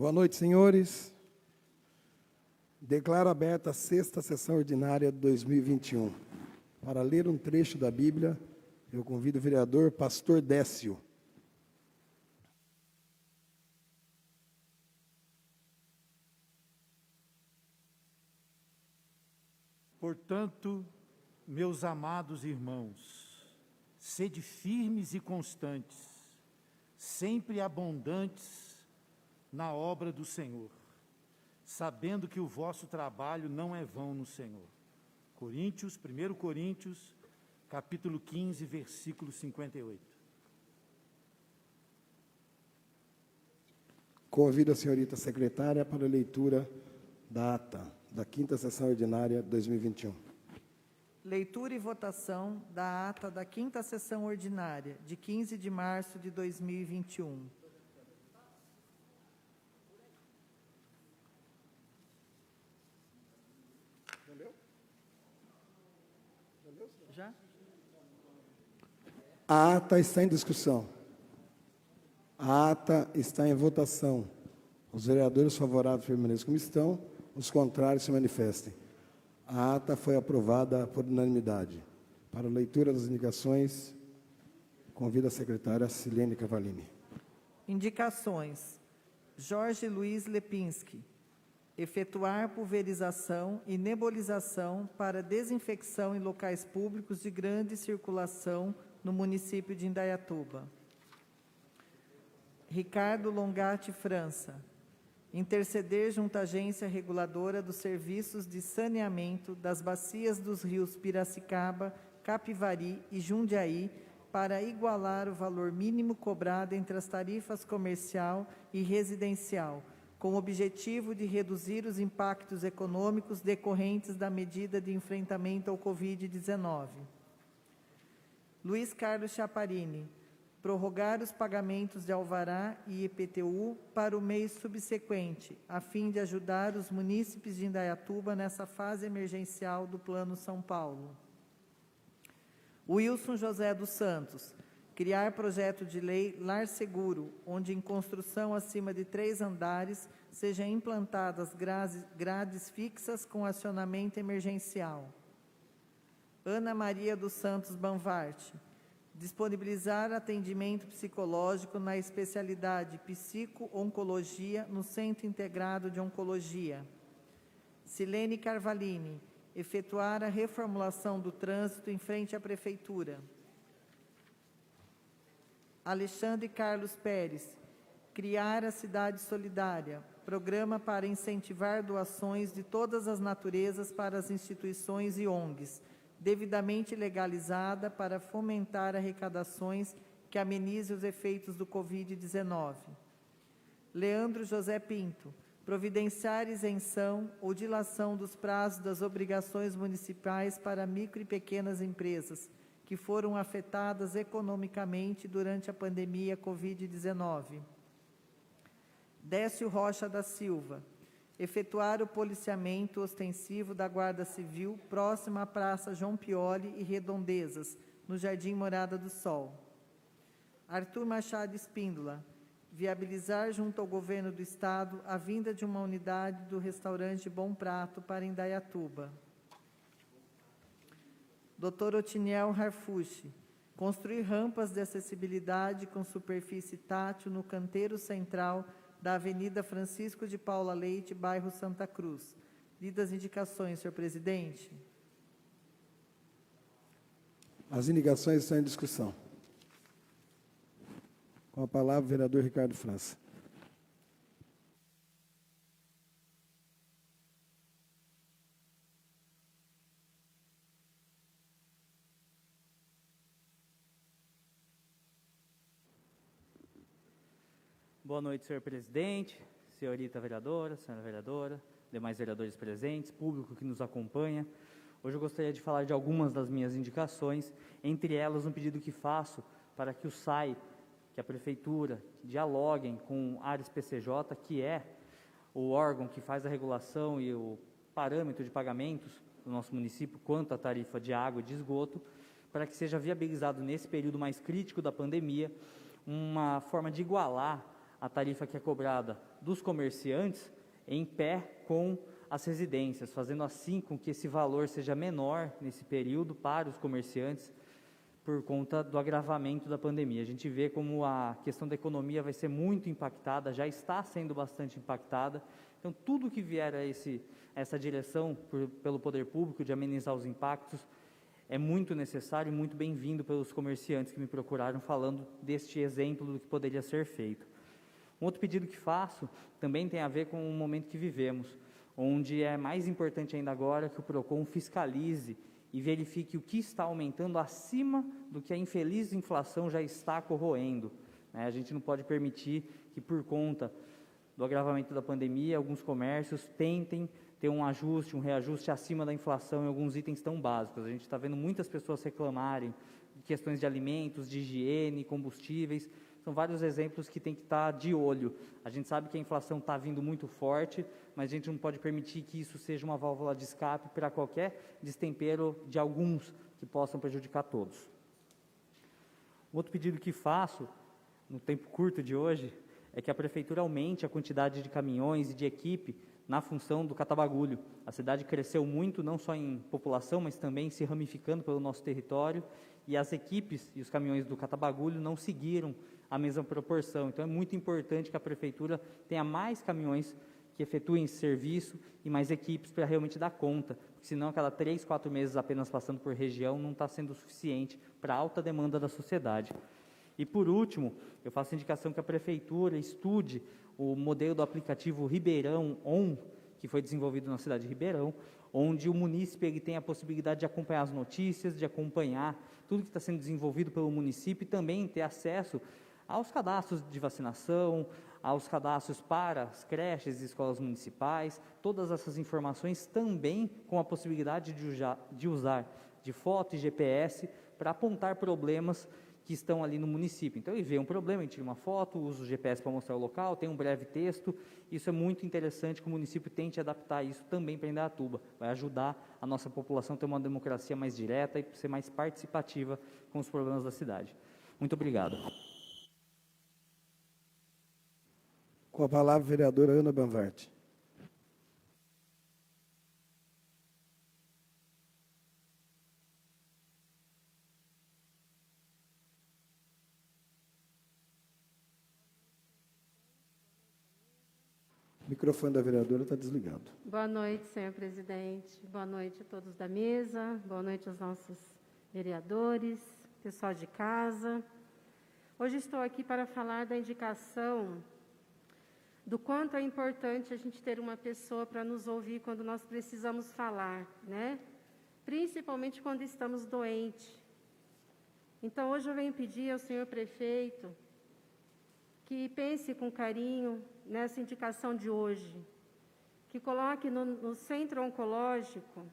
Boa noite, senhores. Declaro aberta a sexta sessão ordinária de 2021. Para ler um trecho da Bíblia, eu convido o vereador Pastor Décio. Portanto, meus amados irmãos, sede firmes e constantes, sempre abundantes na obra do Senhor, sabendo que o vosso trabalho não é vão no Senhor. 1 Coríntios, capítulo 15, versículo 58. Convido a senhorita secretária para a leitura da ata da quinta sessão ordinária de 2021. Leitura e votação da ata da quinta sessão ordinária, de 15 de março de 2021. Já? A ata está em discussão. A ata está em votação. Os vereadores favoráveis permaneçam como estão, os contrários se manifestem. A ata foi aprovada por unanimidade. Para a leitura das indicações, convido a secretária Silene Cavalini. Indicações. Jorge Luiz Lepinski. Efetuar pulverização e nebulização para desinfecção em locais públicos de grande circulação no município de Indaiatuba. Ricardo Longatti França. Interceder junto à Agência Reguladora dos Serviços de Saneamento das bacias dos rios Piracicaba, Capivari e Jundiaí para igualar o valor mínimo cobrado entre as tarifas comercial e residencial, com o objetivo de reduzir os impactos econômicos decorrentes da medida de enfrentamento ao Covid-19. Luiz Carlos Chaparini. Prorrogar os pagamentos de alvará e IPTU para o mês subsequente, a fim de ajudar os munícipes de Indaiatuba nessa fase emergencial do Plano São Paulo. Wilson José dos Santos. Criar projeto de lei Lar Seguro, onde em construção acima de 3 andares sejam implantadas grades fixas com acionamento emergencial. Ana Maria dos Santos Banvarte. Disponibilizar atendimento psicológico na especialidade psico-oncologia no Centro Integrado de Oncologia. Silene Carvalini. Efetuar a reformulação do trânsito em frente à Prefeitura. Alexandre Carlos Pérez. Criar a Cidade Solidária, programa para incentivar doações de todas as naturezas para as instituições e ONGs, devidamente legalizada para fomentar arrecadações que amenizem os efeitos do Covid-19. Leandro José Pinto. Providenciar isenção ou dilação dos prazos das obrigações municipais para micro e pequenas empresas que foram afetadas economicamente durante a pandemia Covid-19. Décio Rocha da Silva. Efetuar o policiamento ostensivo da Guarda Civil próxima à Praça João Pioli e Redondezas, no Jardim Morada do Sol. Arthur Machado Espíndola. Viabilizar junto ao Governo do Estado a vinda de uma unidade do restaurante Bom Prato para Indaiatuba. Dr. Otiniel Harfucci. Construir rampas de acessibilidade com superfície tátil no canteiro central da Avenida Francisco de Paula Leite, bairro Santa Cruz. Lidas indicações, senhor presidente. As indicações estão em discussão. Com a palavra, o vereador Ricardo França. Boa noite, senhor presidente, senhorita vereadora, senhora vereadora, demais vereadores presentes, público que nos acompanha. Hoje eu gostaria de falar de algumas das minhas indicações, entre elas um pedido que faço para que o SAI, que a Prefeitura, dialoguem com a Ares PCJ, que é o órgão que faz a regulação e o parâmetro de pagamentos do nosso município quanto à tarifa de água e de esgoto, para que seja viabilizado nesse período mais crítico da pandemia uma forma de igualar a tarifa que é cobrada dos comerciantes em pé com as residências, fazendo assim com que esse valor seja menor nesse período para os comerciantes por conta do agravamento da pandemia. A gente vê como a questão da economia vai ser muito impactada, já está sendo bastante impactada. Então, tudo que vier a essa direção pelo poder público de amenizar os impactos é muito necessário e muito bem-vindo pelos comerciantes que me procuraram falando deste exemplo do que poderia ser feito. Um outro pedido que faço também tem a ver com o momento que vivemos, onde é mais importante ainda agora que o PROCON fiscalize e verifique o que está aumentando acima do que a infeliz inflação já está corroendo. A gente não pode permitir que, por conta do agravamento da pandemia, alguns comércios tentem ter um reajuste acima da inflação em alguns itens tão básicos. A gente está vendo muitas pessoas reclamarem de questões de alimentos, de higiene, combustíveis. São vários exemplos que tem que estar de olho. A gente sabe que a inflação está vindo muito forte, mas a gente não pode permitir que isso seja uma válvula de escape para qualquer destempero de alguns que possam prejudicar todos. Outro pedido que faço, no tempo curto de hoje, é que a Prefeitura aumente a quantidade de caminhões e de equipe na função do catabagulho. A cidade cresceu muito, não só em população, mas também se ramificando pelo nosso território, e as equipes e os caminhões do catabagulho não seguiram a mesma proporção. Então, é muito importante que a Prefeitura tenha mais caminhões que efetuem esse serviço e mais equipes para realmente dar conta, porque senão a cada 3, 4 meses apenas passando por região não está sendo suficiente para a alta demanda da sociedade. E, por último, eu faço indicação que a Prefeitura estude o modelo do aplicativo Ribeirão On, que foi desenvolvido na cidade de Ribeirão, onde o munícipe ele tem a possibilidade de acompanhar as notícias, de acompanhar tudo que está sendo desenvolvido pelo município e também ter acesso aos cadastros de vacinação, aos cadastros para as creches e escolas municipais, todas essas informações também com a possibilidade de usar de foto e GPS para apontar problemas que estão ali no município. Então, ele vê um problema, ele tira uma foto, usa o GPS para mostrar o local, tem um breve texto. Isso é muito interessante que o município tente adaptar isso também para Indaiatuba. Vai ajudar a nossa população a ter uma democracia mais direta e ser mais participativa com os problemas da cidade. Muito obrigado. Com a palavra, a vereadora Ana Banvart. O microfone da vereadora está desligado. Boa noite, senhor presidente. Boa noite a todos da mesa. Boa noite aos nossos vereadores, pessoal de casa. Hoje estou aqui para falar da indicação do quanto é importante a gente ter uma pessoa para nos ouvir quando nós precisamos falar, né? Principalmente quando estamos doentes. Então, hoje eu venho pedir ao senhor prefeito que pense com carinho nessa indicação de hoje, que coloque no centro oncológico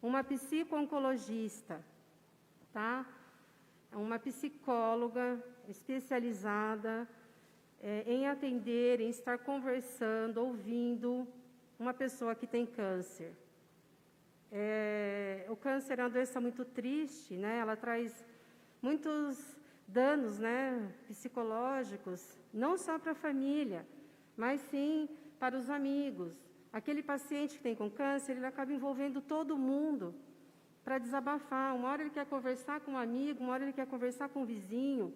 uma psico-oncologista, tá? Uma psicóloga especializada em atender, em estar conversando, ouvindo uma pessoa que tem câncer. O câncer é uma doença muito triste, né? Ela traz muitos danos, né, psicológicos, não só para a família, mas sim para os amigos. Aquele paciente que tem com câncer, ele acaba envolvendo todo mundo para desabafar. Uma hora ele quer conversar com um amigo, uma hora ele quer conversar com um vizinho.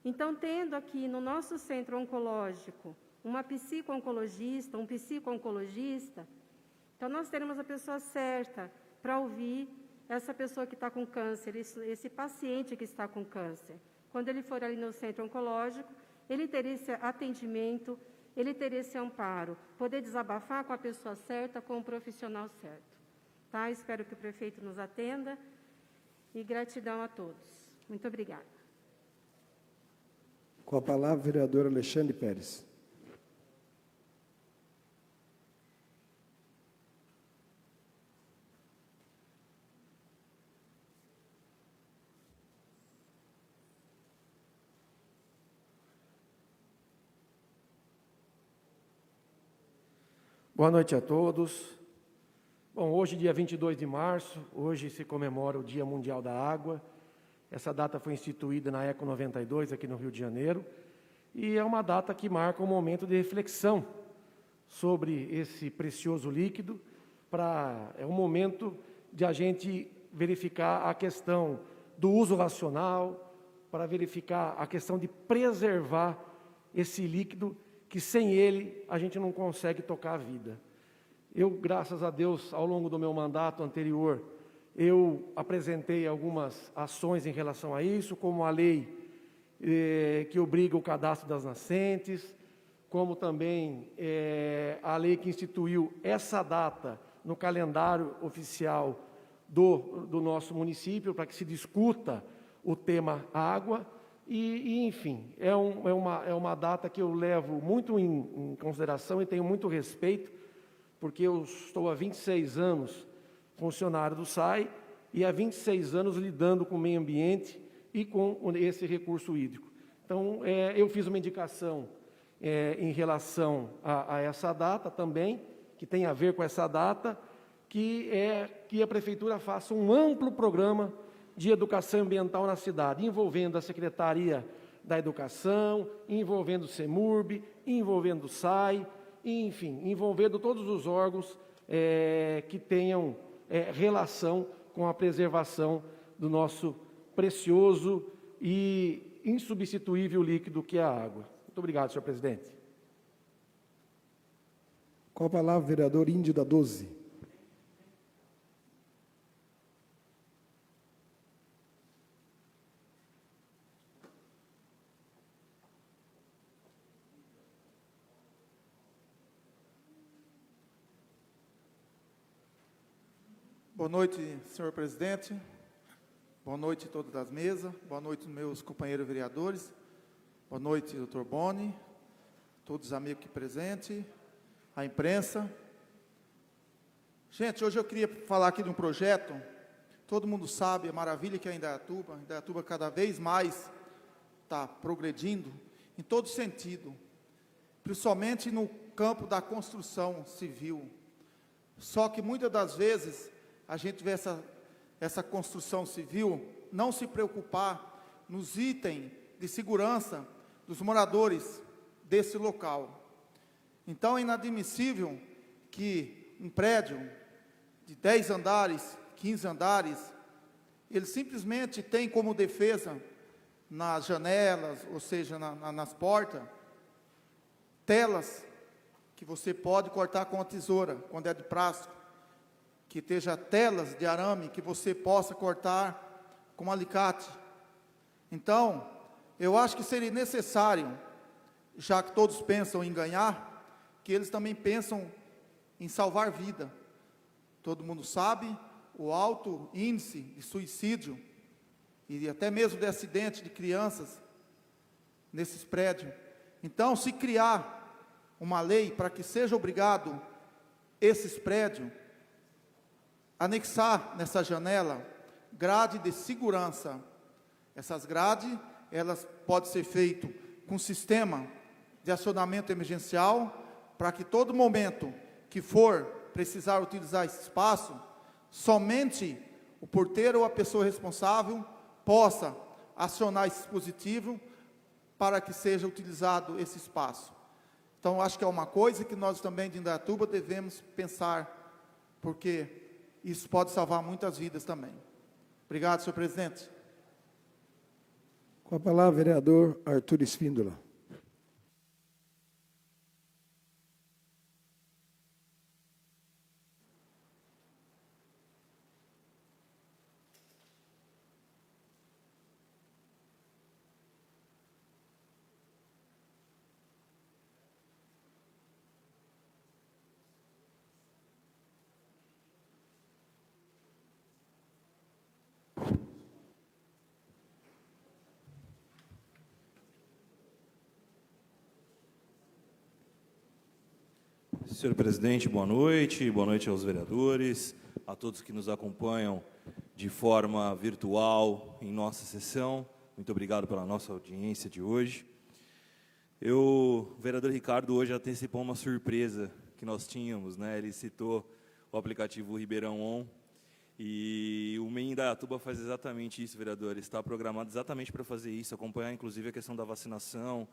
Então, tendo aqui no nosso centro oncológico uma psico-oncologista, um psico-oncologista, então nós teremos a pessoa certa para ouvir essa pessoa que está com câncer, esse paciente que está com câncer. Quando ele for ali no centro oncológico, ele ter esse atendimento, ele ter esse amparo, poder desabafar com a pessoa certa, com o profissional certo. Tá? Espero que o prefeito nos atenda e gratidão a todos. Muito obrigada. Com a palavra, o vereador Alexandre Pérez. Boa noite a todos. Bom, hoje, dia 22 de março, hoje se comemora o Dia Mundial da Água. Essa data foi instituída na ECO 92, aqui no Rio de Janeiro. e é uma data que marca um momento de reflexão sobre esse precioso líquido. É um momento de a gente verificar a questão do uso racional, para verificar a questão de preservar esse líquido, que sem ele a gente não consegue tocar a vida. Eu, graças a Deus, ao longo do meu mandato anterior, eu apresentei algumas ações em relação a isso, como a lei que obriga o cadastro das nascentes, como também a lei que instituiu essa data no calendário oficial do nosso município, para que se discuta o tema água, enfim, é uma data que eu levo muito em consideração e tenho muito respeito, porque eu estou há 26 anos funcionário do SAI e há 26 anos lidando com o meio ambiente e com esse recurso hídrico. Então, eu fiz uma indicação em relação a essa data também, que tem a ver com essa data, que a Prefeitura faça um amplo programa de educação ambiental na cidade, envolvendo a Secretaria da Educação, envolvendo o CEMURB, envolvendo o SAI, enfim, envolvendo todos os órgãos que tenham relação com a preservação do nosso precioso e insubstituível líquido que é a água. Muito obrigado, senhor presidente. Com a palavra, vereador Índio da 12. Boa noite, senhor presidente. Boa noite a todos das mesas. Boa noite, meus companheiros vereadores. Boa noite, doutor Boni, todos os amigos aqui presentes, a imprensa. Gente, hoje eu queria falar aqui de um projeto. Todo mundo sabe a maravilha que é a Indaiatuba. A Indaiatuba cada vez mais está progredindo em todo sentido, principalmente no campo da construção civil. Só que muitas das vezes a gente vê essa construção civil não se preocupar nos itens de segurança dos moradores desse local. Então é inadmissível que um prédio de 10 andares, 15 andares, ele simplesmente tem como defesa nas janelas, ou seja, nas portas, telas que você pode cortar com a tesoura, quando é de plástico, que esteja telas de arame que você possa cortar com alicate. Então, eu acho que seria necessário, já que todos pensam em ganhar, que eles também pensam em salvar vida. Todo mundo sabe o alto índice de suicídio e até mesmo de acidente de crianças nesses prédios. Então, se criar uma lei para que seja obrigado esses prédios anexar nessa janela grade de segurança. Essas grades, elas podem ser feitas com sistema de acionamento emergencial, para que todo momento que for precisar utilizar esse espaço, somente o porteiro ou a pessoa responsável possa acionar esse dispositivo para que seja utilizado esse espaço. Então, acho que é uma coisa que nós também de Indaiatuba devemos pensar, porque isso pode salvar muitas vidas também. Obrigado, senhor presidente. Com a palavra, vereador Arthur Espíndola. Senhor presidente, boa noite aos vereadores, a todos que nos acompanham de forma virtual em nossa sessão. Muito obrigado pela nossa audiência de hoje. O vereador Ricardo hoje antecipou uma surpresa que nós tínhamos, né? Ele citou o aplicativo Ribeirão On, e o MEI Indaiatuba faz exatamente isso, vereador. Ele está programado exatamente para fazer isso, acompanhar inclusive a questão da vacinação,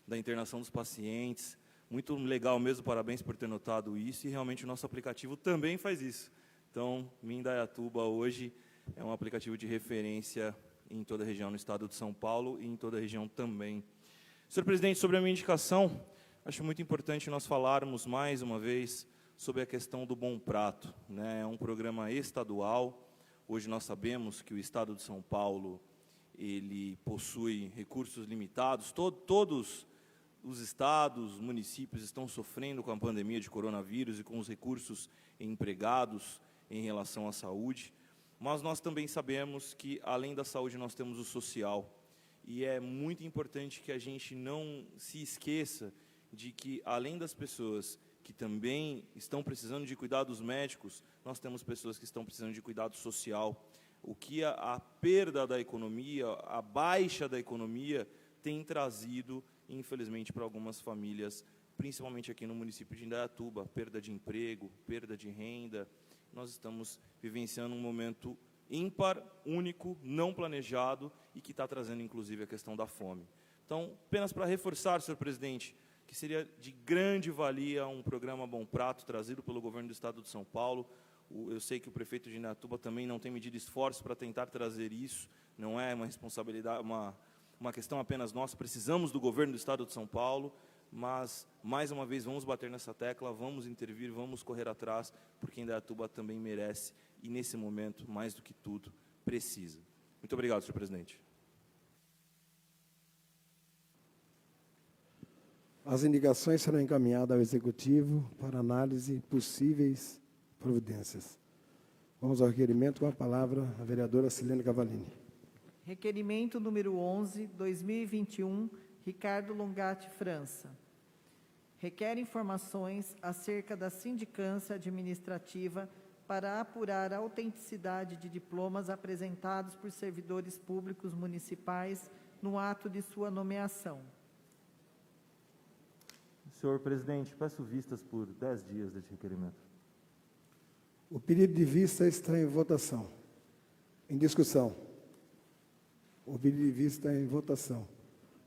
da internação dos pacientes. Muito legal mesmo, parabéns por ter notado isso, e realmente o nosso aplicativo também faz isso. Então, Mindaiatuba hoje é um aplicativo de referência em toda a região, no estado de São Paulo e em toda a região também. Senhor presidente, sobre a minha indicação, acho muito importante nós falarmos mais uma vez sobre a questão do Bom Prato, né? É um programa estadual. Hoje nós sabemos que o estado de São Paulo ele possui recursos limitados. Todos os estados, municípios estão sofrendo com a pandemia de coronavírus e com os recursos empregados em relação à saúde. Mas nós também sabemos que, além da saúde, nós temos o social. E é muito importante que a gente não se esqueça de que, além das pessoas que também estão precisando de cuidados médicos, nós temos pessoas que estão precisando de cuidado social. O que a perda da economia, a baixa da economia, tem trazido, infelizmente, para algumas famílias, principalmente aqui no município de Indaiatuba, perda de emprego, perda de renda. Nós estamos vivenciando um momento ímpar, único, não planejado e que está trazendo, inclusive, a questão da fome. Então, apenas para reforçar, senhor presidente, que seria de grande valia um programa Bom Prato trazido pelo governo do estado de São Paulo. Eu sei que o prefeito de Indaiatuba também não tem medido esforço para tentar trazer isso, não é uma responsabilidade, uma questão apenas nossa, precisamos do governo do estado de São Paulo, mas, mais uma vez, vamos bater nessa tecla, vamos intervir, vamos correr atrás, porque Indaiatuba também merece, e nesse momento, mais do que tudo, precisa. Muito obrigado, senhor presidente. As indicações serão encaminhadas ao Executivo para análise possíveis providências. Vamos ao requerimento, com a palavra a vereadora Silene Cavallini. Requerimento número 11, 2021, Ricardo Longatti França. Requer informações acerca da sindicância administrativa para apurar a autenticidade de diplomas apresentados por servidores públicos municipais no ato de sua nomeação. Senhor presidente, peço vistas por 10 dias deste requerimento. O pedido de vista está em votação. Em discussão. O pedido de vista está em votação.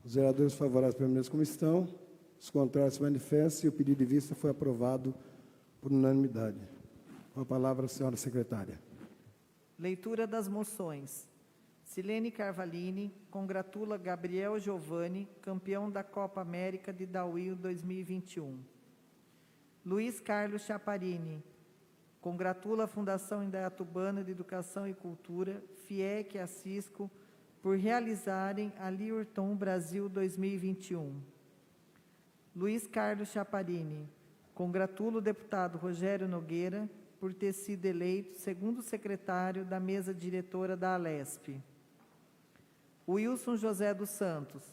Os vereadores favoráveis permaneçam como estão, os contrários se manifestam e o pedido de vista foi aprovado por unanimidade. Com a palavra, a senhora secretária. Leitura das moções. Silene Carvalini congratula Gabriel Giovanni, campeão da Copa América de Dauil 2021. Luiz Carlos Chaparini congratula a Fundação Indaiatubana de Educação e Cultura, FIEC e Assisco, por realizarem a Liurton Brasil 2021. Luiz Carlos Chaparini congratula o deputado Rogério Nogueira por ter sido eleito segundo secretário da mesa diretora da Alesp. Wilson José dos Santos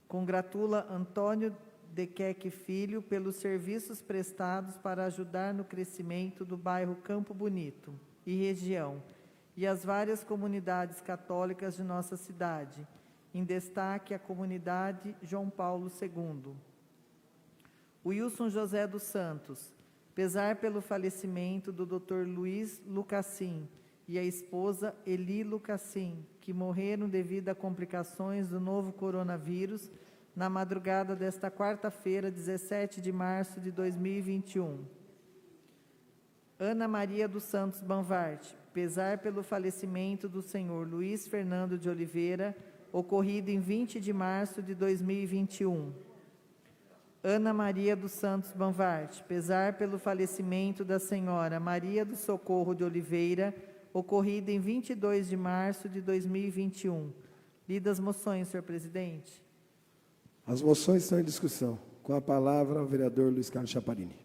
congratula Antônio Dequeque Filho pelos serviços prestados para ajudar no crescimento do bairro Campo Bonito e região e as várias comunidades católicas de nossa cidade, em destaque a comunidade João Paulo II. Wilson José dos Santos, pesar pelo falecimento do Dr. Luiz Lucassim e a esposa Eli Lucassim, que morreram devido a complicações do novo coronavírus na madrugada desta quarta-feira, 17 de março de 2021. Ana Maria dos Santos Banvart, pesar pelo falecimento do senhor Luiz Fernando de Oliveira, ocorrido em 20 de março de 2021. Ana Maria dos Santos Banvart, pesar pelo falecimento da senhora Maria do Socorro de Oliveira, ocorrida em 22 de março de 2021. Lidas as moções, senhor presidente. As moções estão em discussão. Com a palavra, o vereador Luiz Carlos Chaparini.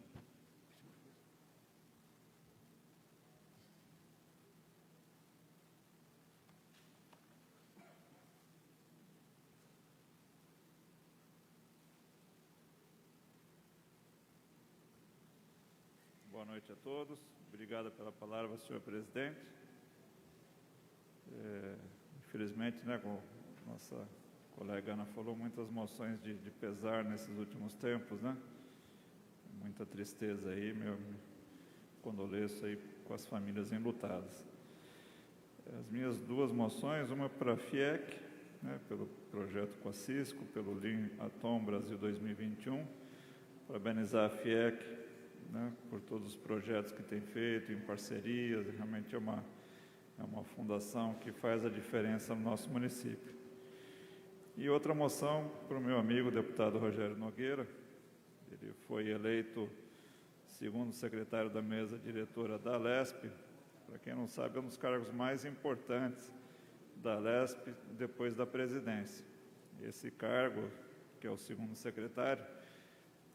Boa noite a todos. Obrigado pela palavra, senhor presidente. Infelizmente, né, como nossa colega Ana falou, muitas moções de pesar nesses últimos tempos, né? Muita tristeza aí, meu condoleço aí com as famílias enlutadas. As minhas duas moções, uma para a FIEC né, pelo projeto com a Cisco, pelo Lean Atom Brasil 2021, parabenizar a FIEC, né, por todos os projetos que tem feito, em parcerias, realmente é uma fundação que faz a diferença no nosso município. E outra moção para o meu amigo, deputado Rogério Nogueira. Ele foi eleito segundo secretário da mesa diretora da Alesp. Para quem não sabe, é um dos cargos mais importantes da Alesp depois da presidência. Esse cargo, que é o segundo secretário,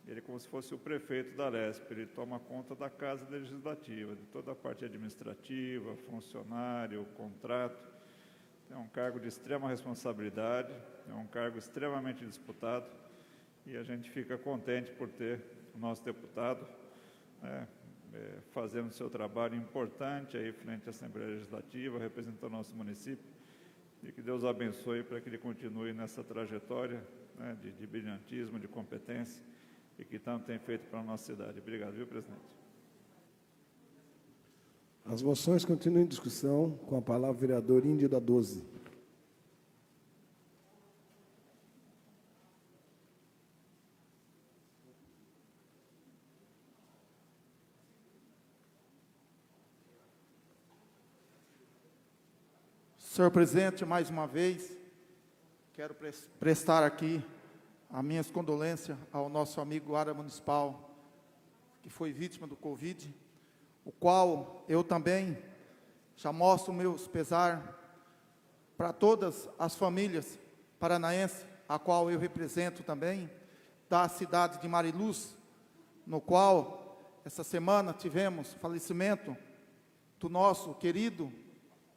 ele é como se fosse o prefeito da Alesp. Ele toma conta da Casa Legislativa, de toda a parte administrativa, funcionário, contrato. É um cargo de extrema responsabilidade, é um cargo extremamente disputado e a gente fica contente por ter o nosso deputado, né, fazendo seu trabalho importante aí frente à Assembleia Legislativa, representando o nosso município, e que Deus o abençoe para que ele continue nessa trajetória, né, de brilhantismo, de competência e que tanto tem feito para a nossa cidade. Obrigado, viu, presidente? As moções continuam em discussão. Com a palavra, o vereador Índio da 12. Senhor presidente, mais uma vez, quero prestar aqui as minhas condolências ao nosso amigo guarda municipal, que foi vítima do Covid, o qual eu também já mostro meus pesar para todas as famílias paranaenses, a qual eu represento também, da cidade de Mariluz, no qual essa semana tivemos falecimento do nosso querido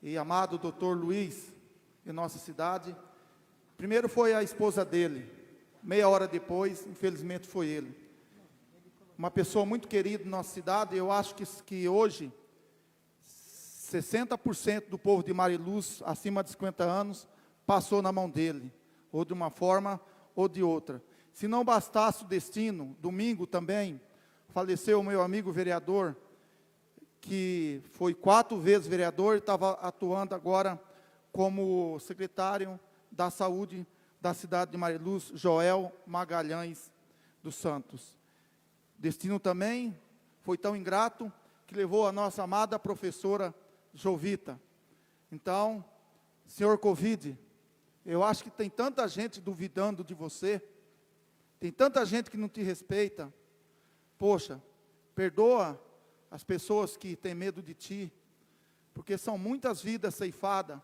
e amado doutor Luiz, em nossa cidade. Primeiro foi a esposa dele, meia hora depois, infelizmente, foi ele. Uma pessoa muito querida na nossa cidade. Eu acho que hoje 60% do povo de Mariluz, acima de 50 anos, passou na mão dele, ou de uma forma ou de outra. Se não bastasse o destino, domingo também, faleceu o meu amigo vereador, que foi 4 vezes vereador, e estava atuando agora como secretário da saúde da cidade de Mariluz, Joel Magalhães dos Santos. Destino também foi tão ingrato que levou a nossa amada professora Jovita. Então, senhor Covid, eu acho que tem tanta gente duvidando de você, tem tanta gente que não te respeita. Poxa, perdoa as pessoas que têm medo de ti, porque são muitas vidas ceifadas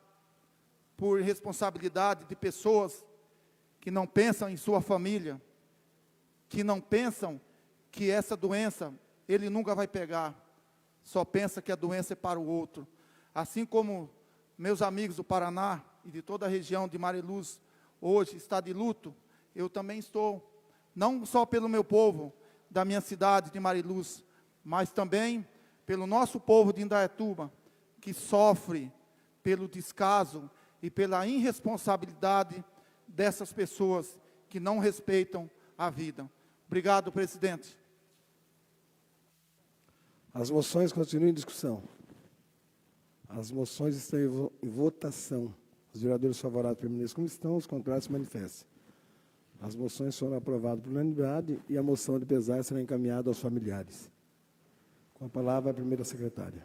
por responsabilidade de pessoas que não pensam em sua família, que não pensam que essa doença ele nunca vai pegar, só pensa que a doença é para o outro. Assim como meus amigos do Paraná e de toda a região de Mariluz hoje está de luto, eu também estou, não só pelo meu povo da minha cidade de Mariluz, mas também pelo nosso povo de Indaiatuba, que sofre pelo descaso e pela irresponsabilidade dessas pessoas que não respeitam a vida. Obrigado, presidente. As moções continuam em discussão. As moções estão em votação. Os vereadores favoráveis permaneçam como estão, os contrários se manifestem. As moções foram aprovadas por unanimidade e a moção de pesar será encaminhada aos familiares. Com a palavra, a primeira secretária.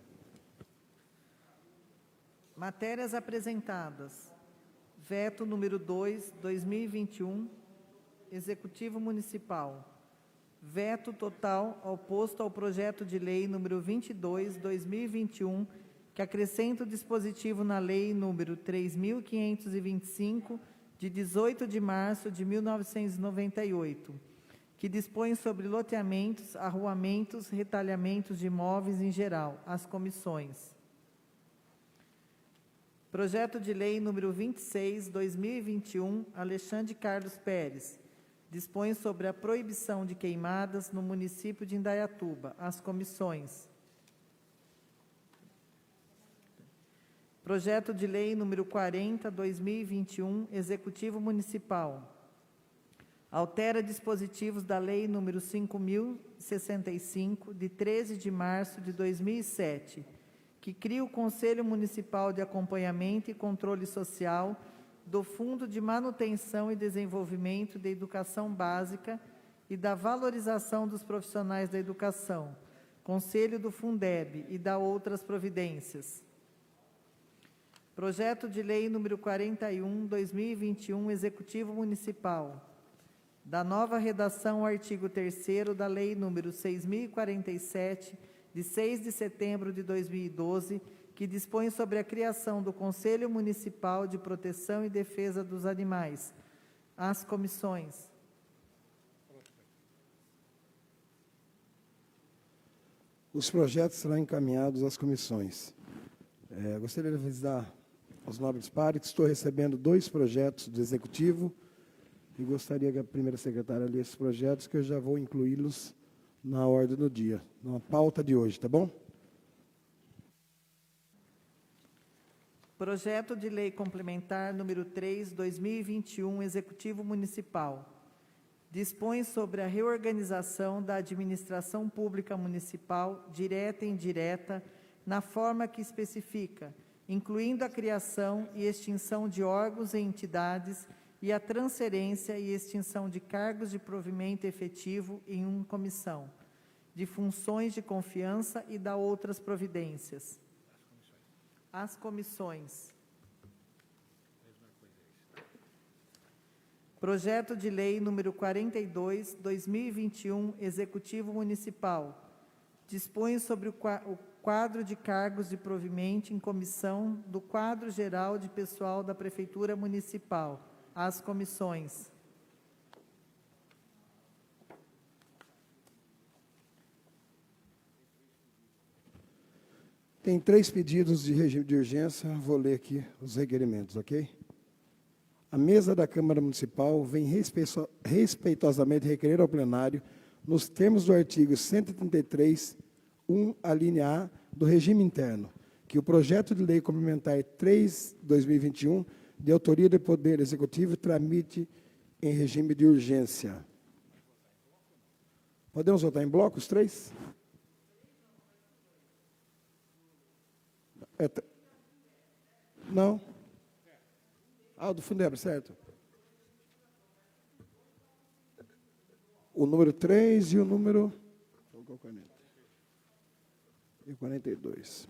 Matérias apresentadas. Veto número 2, 2021, Executivo Municipal. Veto total oposto ao projeto de lei número 22, 2021, que acrescenta o dispositivo na lei número 3.525, de 18 de março de 1998, que dispõe sobre loteamentos, arruamentos, retalhamentos de imóveis em geral, as comissões. Projeto de lei número 26, 2021, Alexandre Carlos Pérez, dispõe sobre a proibição de queimadas no município de Indaiatuba, as comissões. Projeto de lei número 40, 2021, Executivo Municipal. Altera dispositivos da lei número 5.065, de 13 de março de 2007, que cria o Conselho Municipal de Acompanhamento e Controle Social do Fundo de Manutenção e Desenvolvimento da Educação Básica e da Valorização dos Profissionais da Educação, Conselho do Fundeb e da outras providências. Projeto de Lei número 41/2021, Executivo Municipal, da nova redação ao artigo 3º da Lei número 6.047, de 6 de setembro de 2012, que dispõe sobre a criação do Conselho Municipal de Proteção e Defesa dos Animais. As comissões. Os projetos serão encaminhados às comissões. Gostaria de avisar aos nobres pares que estou recebendo 2 projetos do Executivo e gostaria que a primeira secretária lesse esses projetos, que eu já vou incluí-los na ordem do dia, na pauta de hoje, tá bom? Projeto de Lei Complementar número 3/2021, Executivo Municipal. Dispõe sobre a reorganização da administração pública municipal, direta e indireta, na forma que especifica, incluindo a criação e extinção de órgãos e entidades e a transferência e extinção de cargos de provimento efetivo em uma comissão, de funções de confiança e da outras providências. As comissões. Projeto de Lei número 42/2021, Executivo Municipal. Dispõe sobre o quadro de cargos de provimento em comissão do quadro geral de pessoal da Prefeitura Municipal. As comissões. Tem 3 pedidos de regime de urgência, vou ler aqui os requerimentos, ok? A mesa da Câmara Municipal vem respeitosamente requerer ao plenário, nos termos do artigo 133, 1, a linha A do regime interno, que o projeto de lei complementar 3/2021, de autoria do Poder Executivo, tramite em regime de urgência. Podemos votar em bloco os 3? Não. O do Fundeb, certo? O número 3 e o número... E 42.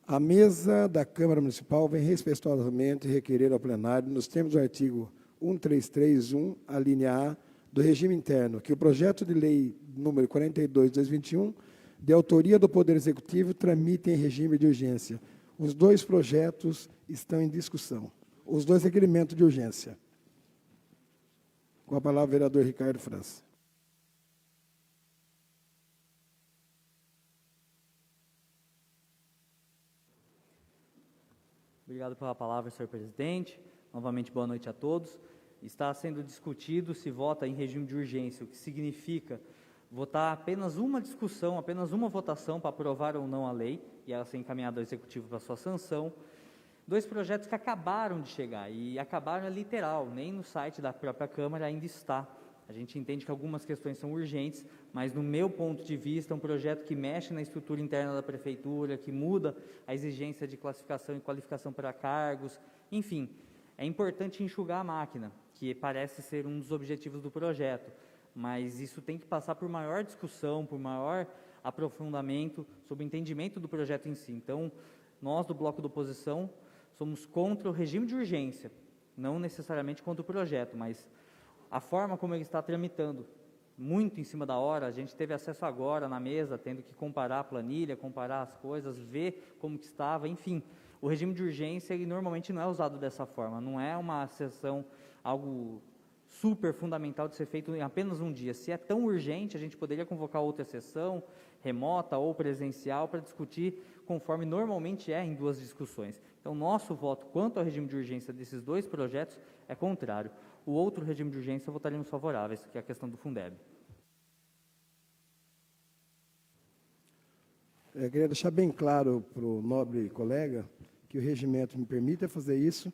A mesa da Câmara Municipal vem respeitosamente requerer ao plenário, nos termos do artigo 133.1, a linha A, do regime interno, que o projeto de lei número 42/2021, de autoria do Poder Executivo, tramite em regime de urgência. Os 2 projetos estão em discussão. Os 2 requerimentos de urgência. Com a palavra, o vereador Ricardo França. Obrigado pela palavra, senhor presidente. Novamente, boa noite a todos. Está sendo discutido se vota em regime de urgência, o que significa votar apenas uma discussão, apenas uma votação para aprovar ou não a lei, e ela ser encaminhada ao Executivo para sua sanção. 2 projetos que acabaram de chegar, e acabaram é literal, nem no site da própria Câmara ainda está. A gente entende que algumas questões são urgentes, mas, no meu ponto de vista, é um projeto que mexe na estrutura interna da Prefeitura, que muda a exigência de classificação e qualificação para cargos, enfim, é importante enxugar a máquina, que parece ser um dos objetivos do projeto, mas isso tem que passar por maior discussão, por maior aprofundamento sobre o entendimento do projeto em si. Então, nós do Bloco da Oposição somos contra o regime de urgência, não necessariamente contra o projeto, mas a forma como ele está tramitando, muito em cima da hora, a gente teve acesso agora na mesa, tendo que comparar a planilha, comparar as coisas, ver como que estava, enfim. O regime de urgência, ele normalmente não é usado dessa forma, não é uma sessão, algo super fundamental de ser feito em apenas um dia. Se é tão urgente, a gente poderia convocar outra sessão, remota ou presencial, para discutir conforme normalmente é em 2 discussões. Então, nosso voto quanto ao regime de urgência desses 2 projetos é contrário. O outro regime de urgência votaremos favoráveis, que é a questão do Fundeb. Eu queria deixar bem claro para o nobre colega que o regimento me permite fazer isso,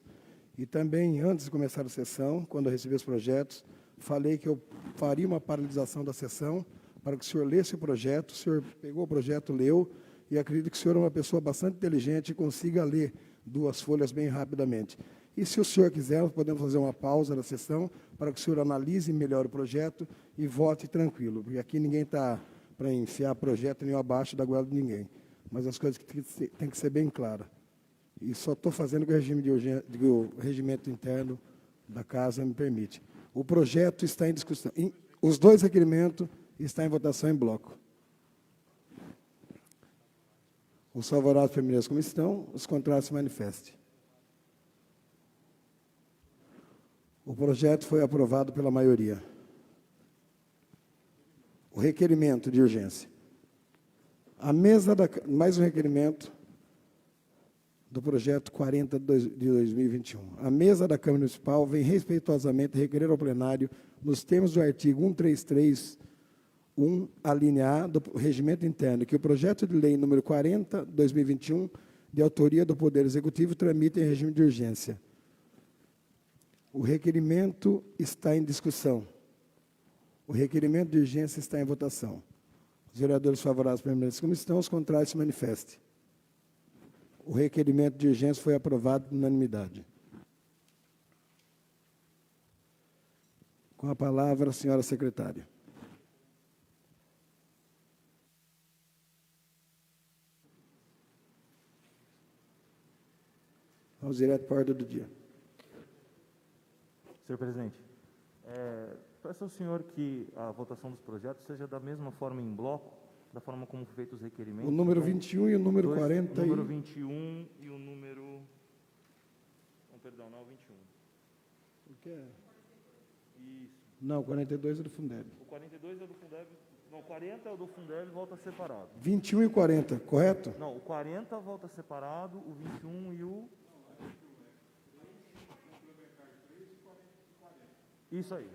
e também, antes de começar a sessão, quando eu recebi os projetos, falei que eu faria uma paralisação da sessão para que o senhor lesse o projeto. O senhor pegou o projeto, leu, e acredito que o senhor é uma pessoa bastante inteligente e consiga ler 2 folhas bem rapidamente. E se o senhor quiser, nós podemos fazer uma pausa na sessão para que o senhor analise melhor o projeto e vote tranquilo, porque aqui ninguém está para enfiar projeto nenhum abaixo da goela de ninguém. Mas as coisas têm que ser bem claras. E só estou fazendo o que o regimento interno da Casa me permite. O projeto está em discussão. Os 2 requerimentos estão em votação em bloco. Os favoráveis permaneçam como estão, os contrários se manifestem. O projeto foi aprovado pela maioria. O requerimento de urgência. Mais um requerimento do projeto 40 de 2021. A mesa da Câmara Municipal vem respeitosamente requerer ao plenário, nos termos do artigo 133.1, a linha A do Regimento Interno, que o projeto de lei número 40, 2021, de autoria do Poder Executivo, tramite em regime de urgência. O requerimento está em discussão. O requerimento de urgência está em votação. Os vereadores favoráveis permaneçam como estão, os contrários se manifestem. O requerimento de urgência foi aprovado por unanimidade. Com a palavra, a senhora secretária. Vamos direto para a ordem do dia. Senhor presidente, peço ao senhor que a votação dos projetos seja da mesma forma em bloco, da forma como feitos os requerimentos. O número 21 e o número 40. O número 21 e o número... Não, perdão, não é o 21. Por quê? Isso. Não, o 42 é do Fundeb. O 42 é do Fundeb. Não, o 40 é o do Fundeb e volta separado. 21 e 40, correto? Não, o 40 volta separado, o 21 e o... Isso aí.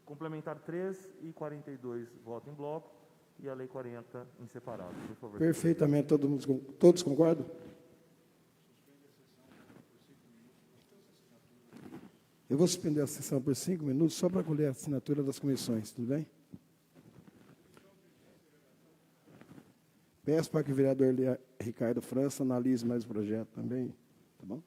Complementar 3 e 42 votam em bloco e a lei 40 em separado, por favor. Perfeitamente, todos concordam? Eu vou suspender a sessão por 5 minutos só para colher a assinatura das comissões, tudo bem? Peço para que o vereador Ricardo França analise mais o projeto também, tá bom?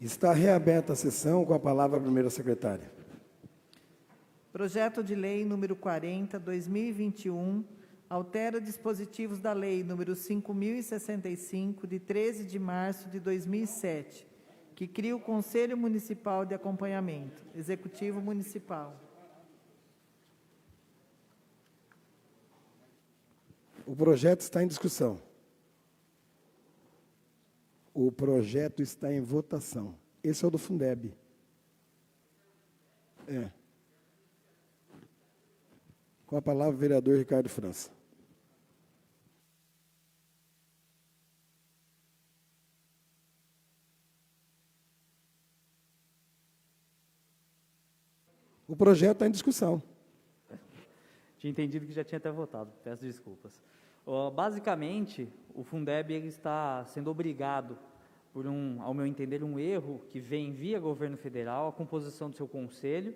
Está reaberta a sessão, com a palavra a primeira secretária. Projeto de Lei número 40, 2021, altera dispositivos da Lei número 5.065, de 13 de março de 2007, que cria o Conselho Municipal de Acompanhamento, Executivo Municipal. O projeto está em discussão. O projeto está em votação. Esse é o do Fundeb. É. Com a palavra, o vereador Ricardo França. O projeto está em discussão. Tinha entendido que já tinha até votado, peço desculpas. Basicamente, o Fundeb ele está sendo obrigado, por ao meu entender, um erro que vem via governo federal, a composição do seu conselho,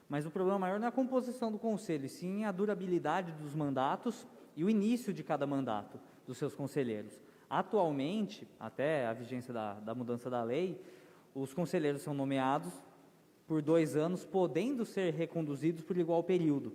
mas o problema maior não é a composição do conselho, e sim a durabilidade dos mandatos e o início de cada mandato dos seus conselheiros. Atualmente, até a vigência da mudança da lei, os conselheiros são nomeados por 2 anos, podendo ser reconduzidos por igual período.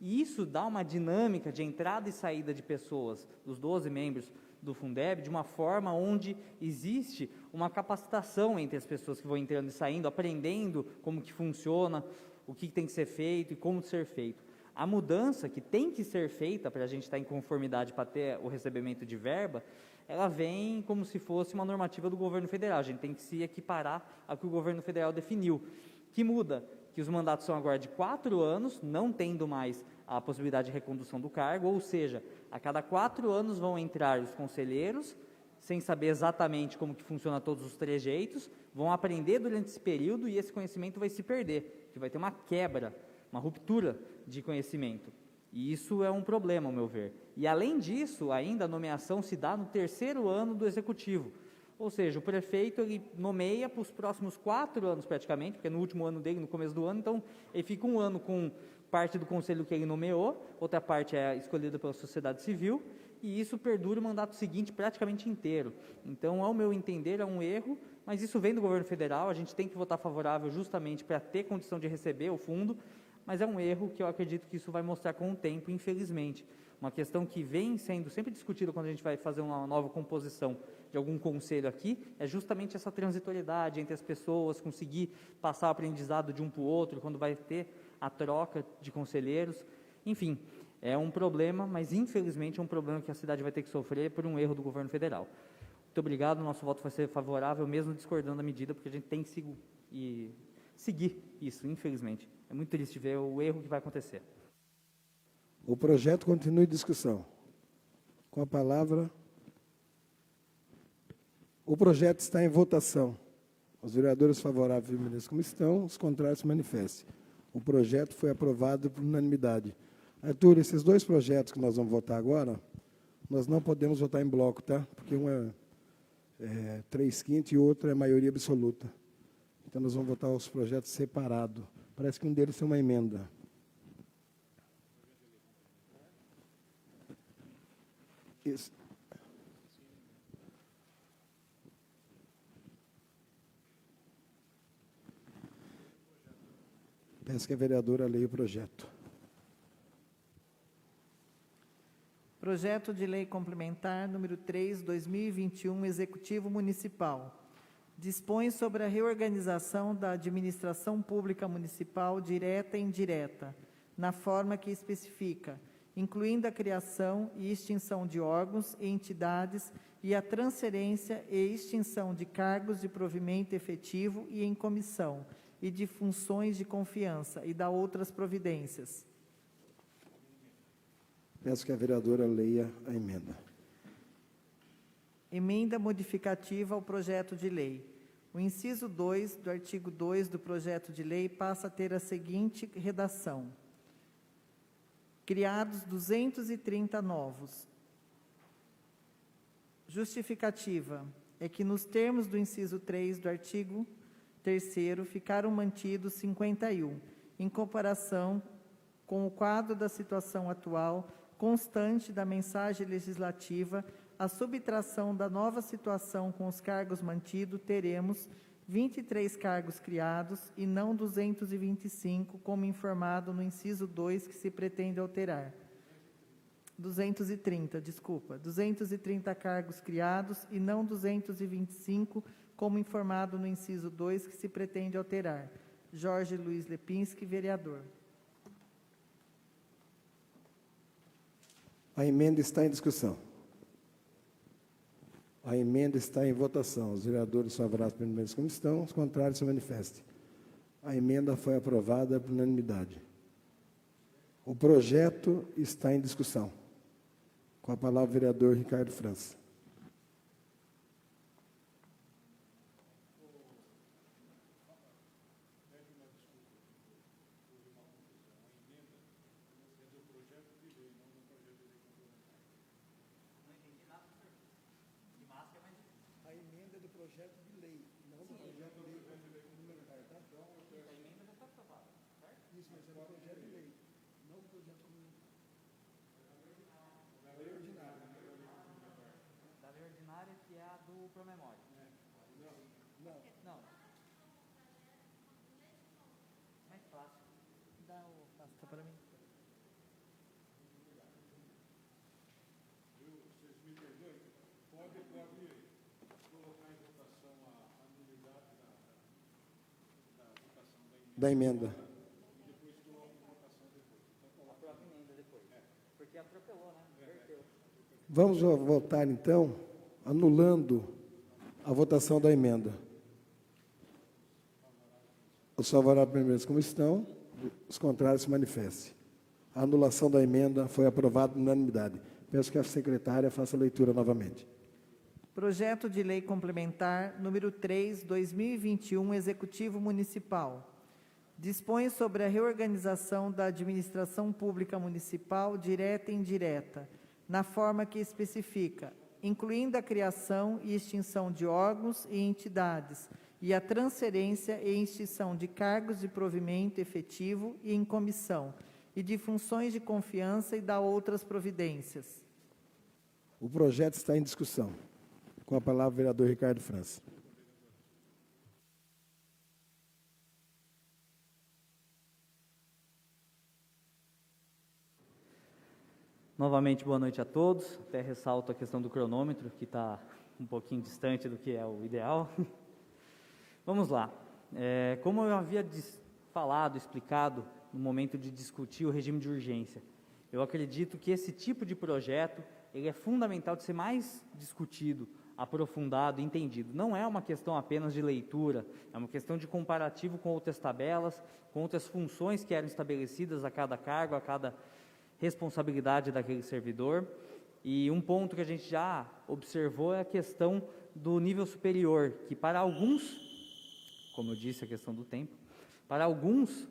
E isso dá uma dinâmica de entrada e saída de pessoas, dos 12 membros do Fundeb, de uma forma onde existe uma capacitação entre as pessoas que vão entrando e saindo, aprendendo como que funciona, o que tem que ser feito e como ser feito. A mudança que tem que ser feita para a gente estar em conformidade para ter o recebimento de verba, ela vem como se fosse uma normativa do governo federal. A gente tem que se equiparar ao que o governo federal definiu. Que muda? Que os mandatos são agora de 4 anos, não tendo mais a possibilidade de recondução do cargo, ou seja, a cada 4 anos vão entrar os conselheiros, sem saber exatamente como que funciona todos os trejeitos, vão aprender durante esse período e esse conhecimento vai se perder, que vai ter uma quebra, uma ruptura de conhecimento. E isso é um problema, ao meu ver. E além disso, ainda a nomeação se dá no 3º ano do executivo. Ou seja, o prefeito ele nomeia para os próximos 4 anos praticamente, porque é no último ano dele, no começo do ano, então ele fica 1 ano com parte do conselho que ele nomeou, outra parte é escolhida pela sociedade civil, e isso perdura o mandato seguinte praticamente inteiro. Então, ao meu entender, é um erro, mas isso vem do governo federal, a gente tem que votar favorável justamente para ter condição de receber o fundo, mas é um erro que eu acredito que isso vai mostrar com o tempo, infelizmente. Uma questão que vem sendo sempre discutida quando a gente vai fazer uma nova composição de algum conselho aqui, é justamente essa transitoriedade entre as pessoas, conseguir passar o aprendizado de um para o outro, quando vai ter a troca de conselheiros. Enfim, é um problema, mas infelizmente é um problema que a cidade vai ter que sofrer por um erro do governo federal. Muito obrigado, nosso voto vai ser favorável, mesmo discordando da medida, porque a gente tem que seguir isso, infelizmente. É muito triste ver o erro que vai acontecer. O projeto continua em discussão. Com a palavra, o projeto está em votação. Os vereadores favoráveis permaneçam como estão, os contrários se manifestem. O projeto foi aprovado por unanimidade. Arthur, esses 2 projetos que nós vamos votar agora, nós não podemos votar em bloco, tá? Porque um é 3/5 e o outro é maioria absoluta. Então, nós vamos votar os projetos separados. Parece que um deles tem uma emenda. Isso. Peço que a vereadora leia o projeto. Projeto de Lei Complementar número 3, 2021, Executivo Municipal. Dispõe sobre a reorganização da administração pública municipal direta e indireta, na forma que especifica, incluindo a criação e extinção de órgãos e entidades e a transferência e extinção de cargos de provimento efetivo e em comissão, e de funções de confiança, e da outras providências. Peço que a vereadora leia a emenda. Emenda modificativa ao projeto de lei. O inciso 2 do artigo 2 do projeto de lei passa a ter a seguinte redação: criados 230 novos. Justificativa é que, nos termos do inciso 3 do artigo 3º, ficaram mantidos 51, em comparação com o quadro da situação atual, constante da mensagem legislativa, a subtração da nova situação com os cargos mantidos, teremos 23 cargos criados e não 225, como informado no inciso 2, que se pretende alterar. 230, desculpa. 230 cargos criados e não 225, como informado no inciso 2, que se pretende alterar. Jorge Luiz Lepinski, vereador. A emenda está em discussão. A emenda está em votação. Os vereadores favoráveis permaneçam como estão, os contrários se manifestem. A emenda foi aprovada por unanimidade. O projeto está em discussão. Com a palavra o vereador Ricardo França. A emenda é do projeto de lei, não do projeto de lei complementar, tá? A emenda já está aprovada, certo? Isso, mas é do projeto de lei, não do projeto complementar. Da lei ordinária. Da lei ordinária, que é a do Promemória. Não. Mais fácil. Dá o pasta para mim. Vocês me perdoem? Pode colocar em votação a nulidade da votação Da emenda. e depois coloca em votação depois. Então, A própria emenda depois. Porque atropelou, né? Inverteu. Vamos votar, então, anulando a votação da emenda. Os favoráveis permaneçam como estão, os contrários se manifestem. A anulação da emenda foi aprovada por unanimidade. Peço que a secretária faça a leitura novamente. Projeto de Lei Complementar número 3, 2021, Executivo Municipal. Dispõe sobre a reorganização da administração pública municipal direta e indireta, na forma que especifica, incluindo a criação e extinção de órgãos e entidades, e a transferência e extinção de cargos de provimento efetivo e em comissão, e de funções de confiança e da outras providências. O projeto está em discussão. Com a palavra o vereador Ricardo França. Novamente, boa noite a todos. Até ressalto a questão do cronômetro, que está um pouquinho distante do que é o ideal. Vamos lá. Como eu havia falado, explicado no momento de discutir o regime de urgência, eu acredito que esse tipo de projeto ele é fundamental de ser mais discutido, aprofundado, entendido. Não é uma questão apenas de leitura, é uma questão de comparativo com outras tabelas, com outras funções que eram estabelecidas a cada cargo, a cada responsabilidade daquele servidor. E um ponto que a gente já observou é a questão do nível superior, que para alguns, como eu disse, a questão do tempo, para alguns,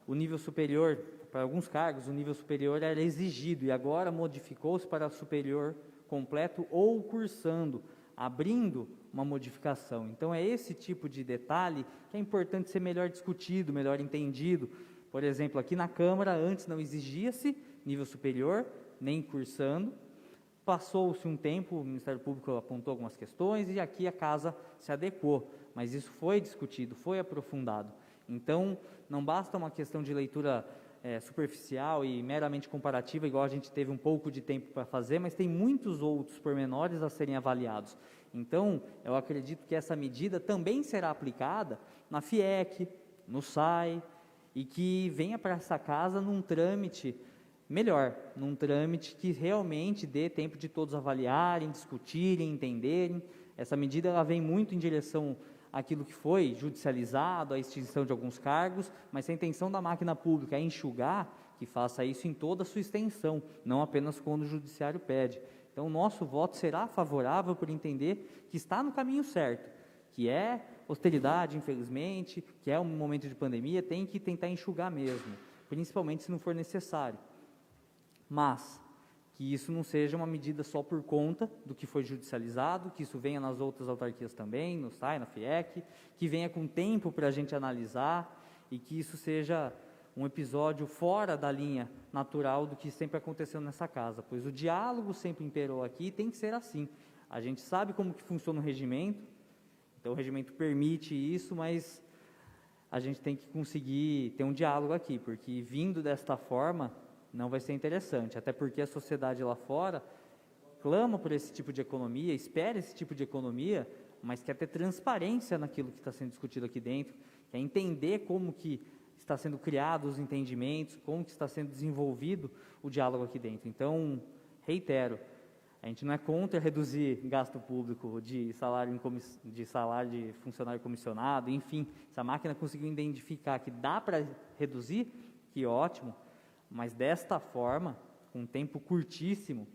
o nível superior, para alguns cargos, o nível superior era exigido, e agora modificou-se para superior completo ou cursando, abrindo uma modificação. Então, é esse tipo de detalhe que é importante ser melhor discutido, melhor entendido. Por exemplo, aqui na Câmara, antes não exigia-se nível superior, nem cursando. Passou-se um tempo, o Ministério Público apontou algumas questões e aqui a Casa se adequou, mas isso foi discutido, foi aprofundado. Então, não basta uma questão de leitura superficial e meramente comparativa, igual a gente teve um pouco de tempo para fazer, mas tem muitos outros pormenores a serem avaliados. Então, eu acredito que essa medida também será aplicada na FIEC, no SAI, e que venha para essa casa num trâmite melhor, num trâmite que realmente dê tempo de todos avaliarem, discutirem, entenderem. Essa medida ela vem muito em direção àquilo que foi judicializado, a extinção de alguns cargos, mas se a intenção da máquina pública é enxugar, que faça isso em toda a sua extensão, não apenas quando o judiciário pede. Então, o nosso voto será favorável por entender que está no caminho certo, que é austeridade, infelizmente, que é um momento de pandemia, tem que tentar enxugar mesmo, principalmente se não for necessário. Mas que isso não seja uma medida só por conta do que foi judicializado, que isso venha nas outras autarquias também, no SAI, na FIEC, que venha com tempo para a gente analisar e que isso seja um episódio fora da linha natural do que sempre aconteceu nessa casa, pois o diálogo sempre imperou aqui e tem que ser assim. A gente sabe como que funciona o regimento, Então, o regimento permite isso, mas a gente tem que conseguir ter um diálogo aqui, porque vindo desta forma não vai ser interessante, até porque a sociedade lá fora clama por esse tipo de economia, espera esse tipo de economia, mas quer ter transparência naquilo que está sendo discutido aqui dentro, quer entender como que está sendo criado os entendimentos, como que está sendo desenvolvido o diálogo aqui dentro. Então, reitero, a gente não é contra reduzir gasto público de salário de funcionário comissionado, enfim, se a máquina conseguiu identificar que dá para reduzir, que ótimo, mas desta forma, com um tempo curtíssimo,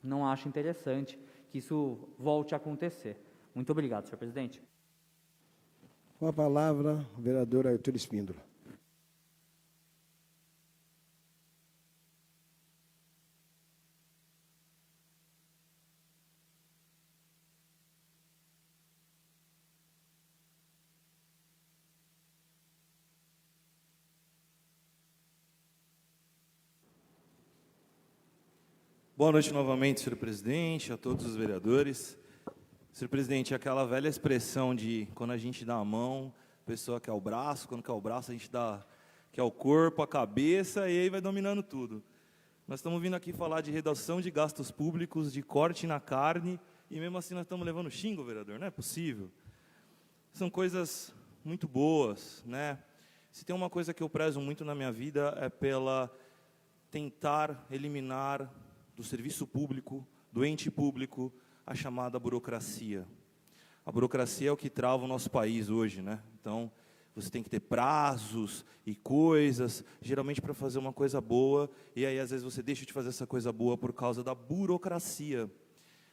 não acho interessante que isso volte a acontecer. Muito obrigado, senhor presidente. Com a palavra, o vereador Arthur Espíndola. Boa noite novamente, senhor presidente, a todos os vereadores. Senhor presidente, aquela velha expressão de quando a gente dá a mão, a pessoa quer o braço, quando quer o braço a gente quer o corpo, a cabeça, e aí vai dominando tudo. Nós estamos vindo aqui falar de redução de gastos públicos, de corte na carne, e mesmo assim nós estamos levando xingo, vereador, não é possível. São coisas muito boas, né? Se tem uma coisa que eu prezo muito na minha vida é pela tentar eliminar do serviço público, do ente público, a chamada burocracia. A burocracia é o que trava o nosso país hoje, né? Então, você tem que ter prazos e coisas, geralmente para fazer uma coisa boa, e aí às vezes você deixa de fazer essa coisa boa por causa da burocracia.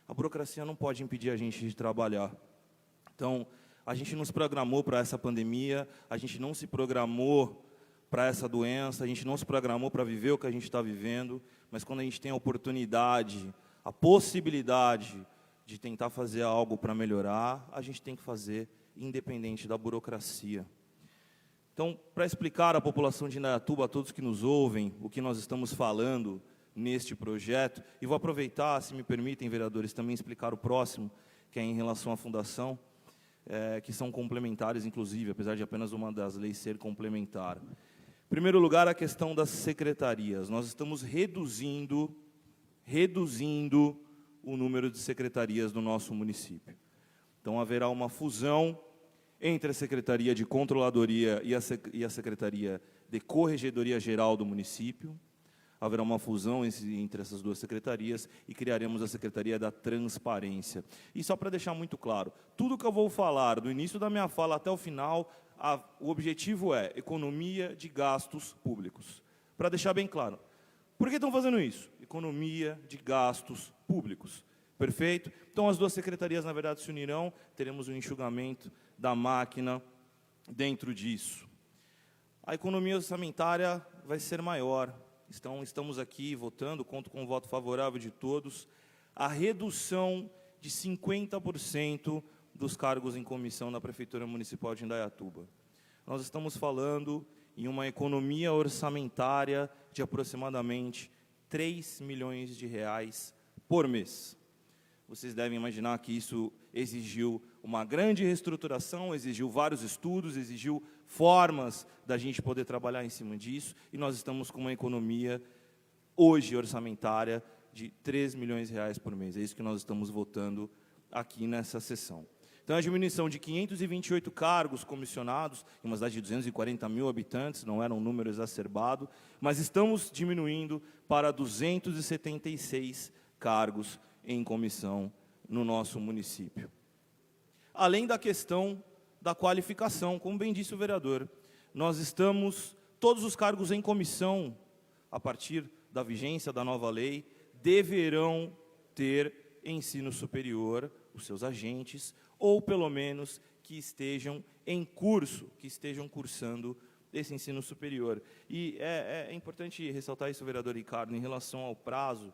A burocracia não pode impedir a gente de trabalhar. Então, a gente não se programou para essa pandemia, a gente não se programou para essa doença, a gente não se programou para viver o que a gente está vivendo, mas quando a gente tem a oportunidade, a possibilidade de tentar fazer algo para melhorar, a gente tem que fazer, independente da burocracia. Então, para explicar à população de Indaiatuba, a todos que nos ouvem, o que nós estamos falando neste projeto, e vou aproveitar, se me permitem, vereadores, também explicar o próximo, que é em relação à fundação, que são complementares, inclusive, apesar de apenas uma das leis ser complementar. Em primeiro lugar, a questão das secretarias. Nós estamos reduzindo o número de secretarias do nosso município. Então, haverá uma fusão entre a Secretaria de Controladoria e a Secretaria de Corregedoria Geral do município. Haverá uma fusão entre essas duas secretarias e criaremos a Secretaria da Transparência. E só para deixar muito claro, tudo que eu vou falar, do início da minha fala até o final, o objetivo é economia de gastos públicos. Para deixar bem claro. Por que estão fazendo isso? Economia de gastos públicos. Perfeito? Então, as duas secretarias, na verdade, se unirão, teremos um enxugamento da máquina dentro disso. A economia orçamentária vai ser maior. Então, estamos aqui votando, conto com o voto favorável de todos, a redução de 50% dos cargos em comissão na Prefeitura Municipal de Indaiatuba. Nós estamos falando em uma economia orçamentária de aproximadamente R$3 milhões por mês. Vocês devem imaginar que isso exigiu uma grande reestruturação, exigiu vários estudos, exigiu formas da gente poder trabalhar em cima disso, e nós estamos com uma economia, hoje, orçamentária, de R$3 milhões por mês. É isso que nós estamos votando aqui nessa sessão. Então, a diminuição de 528 cargos comissionados, em uma cidade de 240 mil habitantes, não era um número exacerbado, mas estamos diminuindo para 276 cargos em comissão no nosso município. Além da questão da qualificação, como bem disse o vereador, todos os cargos em comissão, a partir da vigência da nova lei, deverão ter ensino superior, os seus agentes, ou pelo menos que estejam em curso, que estejam cursando esse ensino superior. E é importante ressaltar isso, vereador Ricardo, em relação ao prazo.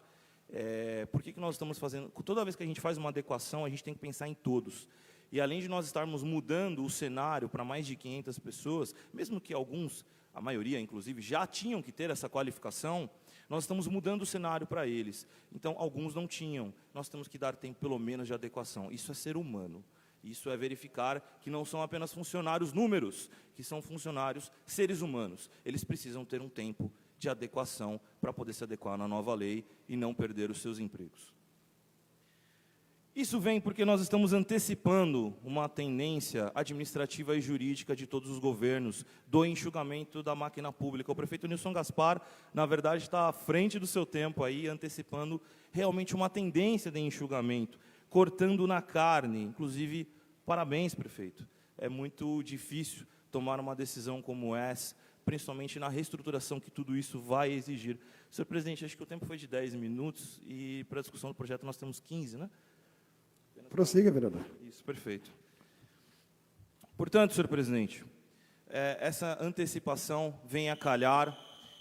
Por que nós estamos fazendo? Toda vez que a gente faz uma adequação, a gente tem que pensar em todos. E além de nós estarmos mudando o cenário para mais de 500 pessoas, mesmo que alguns, a maioria inclusive, já tinham que ter essa qualificação, nós estamos mudando o cenário para eles. Então, alguns não tinham. Nós temos que dar tempo, pelo menos, de adequação. Isso é ser humano. Isso é verificar que não são apenas funcionários números, que são funcionários seres humanos. Eles precisam ter um tempo de adequação para poder se adequar na nova lei e não perder os seus empregos. Isso vem porque nós estamos antecipando uma tendência administrativa e jurídica de todos os governos do enxugamento da máquina pública. O prefeito Nilson Gaspar, na verdade, está à frente do seu tempo aí, antecipando realmente uma tendência de enxugamento, cortando na carne. Inclusive, parabéns, prefeito. É muito difícil tomar uma decisão como essa, principalmente na reestruturação que tudo isso vai exigir. Senhor presidente, acho que o tempo foi de 10 minutos e para a discussão do projeto nós temos 15, né? Prossiga, vereador. Isso, perfeito. Portanto, senhor presidente, essa antecipação vem a calhar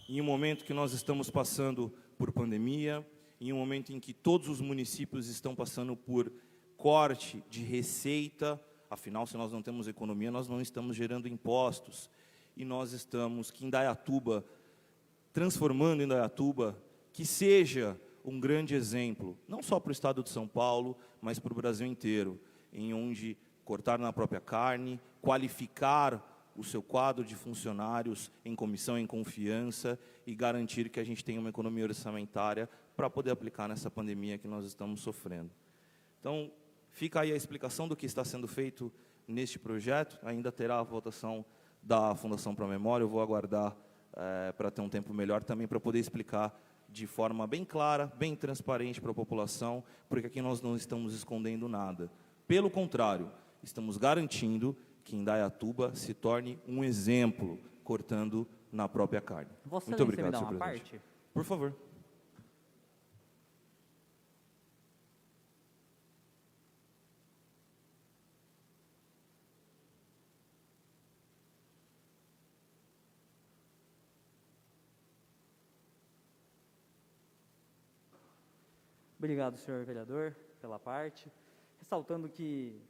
em um momento que nós estamos passando por pandemia, em um momento em que todos os municípios estão passando por corte de receita. Afinal, se nós não temos economia, nós não estamos gerando impostos. E nós estamos, que Indaiatuba, transformando Indaiatuba, que seja um grande exemplo, não só para o estado de São Paulo, mas para o Brasil inteiro, em onde cortar na própria carne, qualificar o seu quadro de funcionários em comissão, em confiança e garantir que a gente tenha uma economia orçamentária para poder aplicar nessa pandemia que nós estamos sofrendo. Então, fica aí a explicação do que está sendo feito neste projeto, ainda terá a votação da Fundação Pro Memória, eu vou aguardar para ter um tempo melhor também para poder explicar de forma bem clara, bem transparente para a população, porque aqui nós não estamos escondendo nada. Pelo contrário, estamos garantindo que Indaiatuba se torne um exemplo, cortando na própria carne. Muito obrigado, senhor presidente. Por favor. Obrigado, senhor vereador, pela parte. Ressaltando que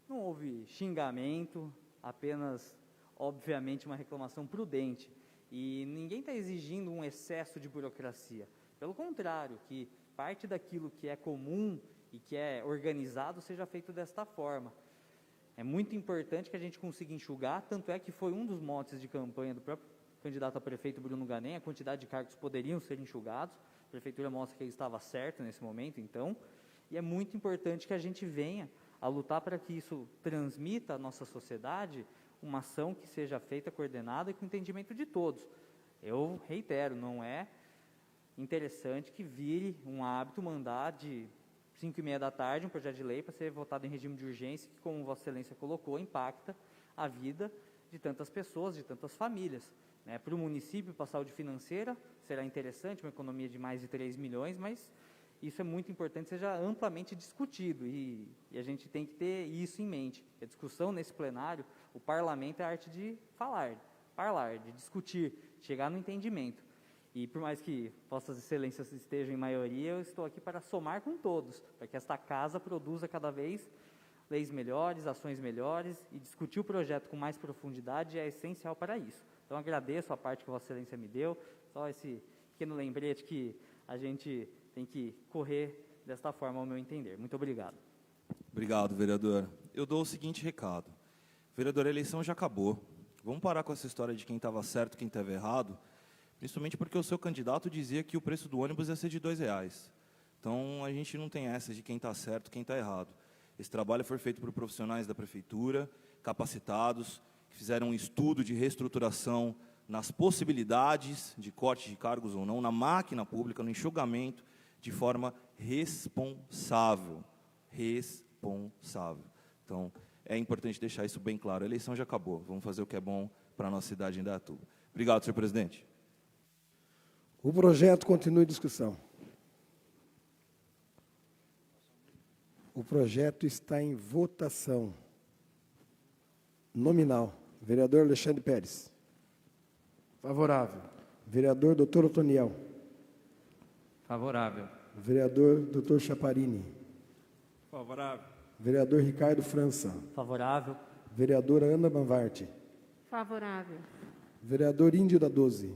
não houve xingamento, apenas, obviamente, uma reclamação prudente. E ninguém está exigindo um excesso de burocracia. Pelo contrário, que parte daquilo que é comum e que é organizado seja feito desta forma. É muito importante que a gente consiga enxugar, tanto é que foi um dos motes de campanha do próprio candidato a prefeito Bruno Ganem, a quantidade de cargos poderiam ser enxugados. A prefeitura mostra que ele estava certo nesse momento, então, e é muito importante que a gente venha a lutar para que isso transmita à nossa sociedade uma ação que seja feita, coordenada e com entendimento de todos. Eu reitero, não é interessante que vire um hábito mandar de 5h30 da tarde um projeto de lei para ser votado em regime de urgência, que, como Vossa Excelência colocou, impacta a vida de tantas pessoas, de tantas famílias. Para o município, para a saúde financeira, será interessante, uma economia de mais de 3 milhões, mas isso é muito importante, seja amplamente discutido, e a gente tem que ter isso em mente. A discussão nesse plenário, o parlamento é a arte de falar, de discutir, chegar no entendimento. E por mais que Vossas Excelências estejam em maioria, eu estou aqui para somar com todos, para que esta casa produza cada vez leis melhores, ações melhores, e discutir o projeto com mais profundidade é essencial para isso. Então, agradeço a parte que Vossa Excelência me deu, só esse pequeno lembrete que a gente tem que correr desta forma, ao meu entender. Muito obrigado. Obrigado, vereador. Eu dou o seguinte recado. Vereador, a eleição já acabou. Vamos parar com essa história de quem estava certo e quem estava errado, principalmente porque o seu candidato dizia que o preço do ônibus ia ser de R$2. Então, a gente não tem essa de quem está certo e quem está errado. Esse trabalho foi feito por profissionais da prefeitura, capacitados, que fizeram um estudo de reestruturação nas possibilidades de corte de cargos ou não, na máquina pública, no enxugamento, de forma responsável. Responsável. Então, é importante deixar isso bem claro. A eleição já acabou. Vamos fazer o que é bom para a nossa cidade de Indaiatuba. Obrigado, senhor presidente. O projeto continua em discussão. O projeto está em votação nominal. Vereador Alexandre Pérez. Favorável. Vereador Dr. Otoniel. Favorável. Vereador Dr. Chaparini. Favorável. Vereador Ricardo França. Favorável. Vereadora Ana Banvarte. Favorável. Vereador Índio da 12.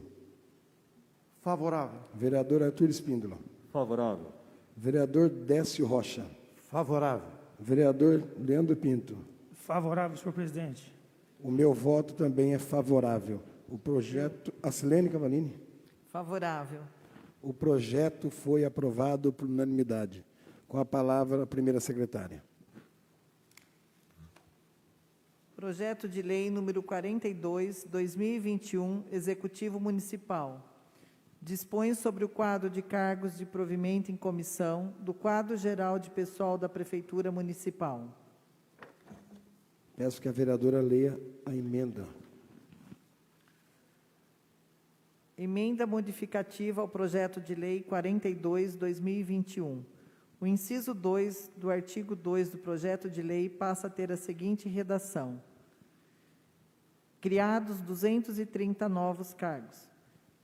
Favorável. Vereador Arthur Espíndola. Favorável. Vereador Décio Rocha. Favorável. Vereador Leandro Pinto. Favorável, senhor presidente. O meu voto também é favorável. O projeto... A Silene Cavalini. Favorável. O projeto foi aprovado por unanimidade. Com a palavra, a primeira secretária. Projeto de Lei número 42, 2021, Executivo Municipal. Dispõe sobre o quadro de cargos de provimento em comissão do quadro geral de pessoal da Prefeitura Municipal. Peço que a vereadora leia a emenda. Emenda modificativa ao projeto de lei 42, 2021. O inciso 2 do artigo 2 do projeto de lei passa a ter a seguinte redação: criados 230 novos cargos.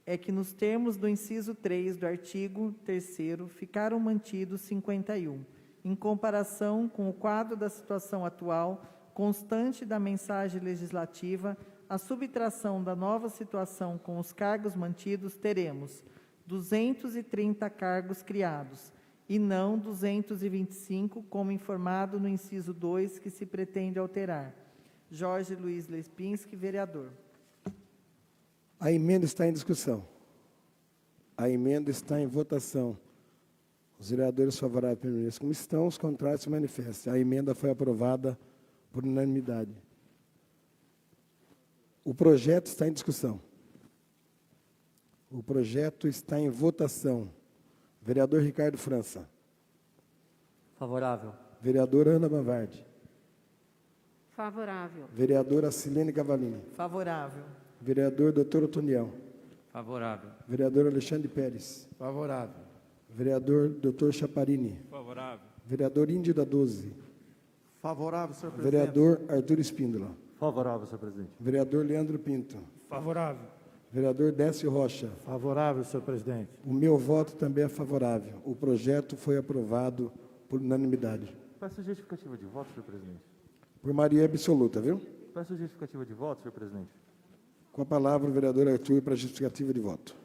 É que nos termos do inciso 3 do artigo 3º ficaram mantidos 51, em comparação com o quadro da situação atual, constante da mensagem legislativa, a subtração da nova situação com os cargos mantidos, teremos 230 cargos criados, e não 225, como informado no inciso 2, que se pretende alterar. Jorge Luiz Lespinski, vereador. A emenda está em discussão. A emenda está em votação. Os vereadores favoráveis permaneçam como estão, os contrários se manifestem. A emenda foi aprovada por unanimidade. O projeto está em discussão. O projeto está em votação. Vereador Ricardo França. Favorável. Vereadora Ana Bavardi. Favorável. Vereadora Silene Cavalini. Favorável. Vereador Dr. Otoniel. Favorável. Vereador Alexandre Pérez. Favorável. Vereador Dr. Chaparini. Favorável. Vereador Índio da 12. Favorável, senhor presidente. Vereador Arthur Espíndola. Favorável, senhor presidente. Vereador Leandro Pinto. Favorável. Vereador Décio Rocha. Favorável, senhor presidente. O meu voto também é favorável. O projeto foi aprovado por unanimidade. Peço justificativa de voto, senhor presidente. Por maioria absoluta, viu? Peço justificativa de voto, senhor presidente. Com a palavra, o vereador Arthur para a justificativa de voto.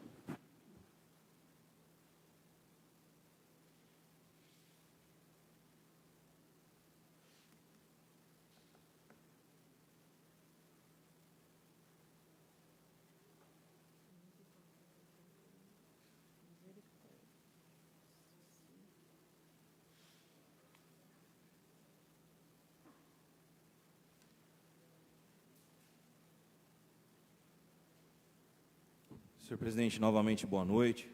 Senhor presidente, novamente, boa noite.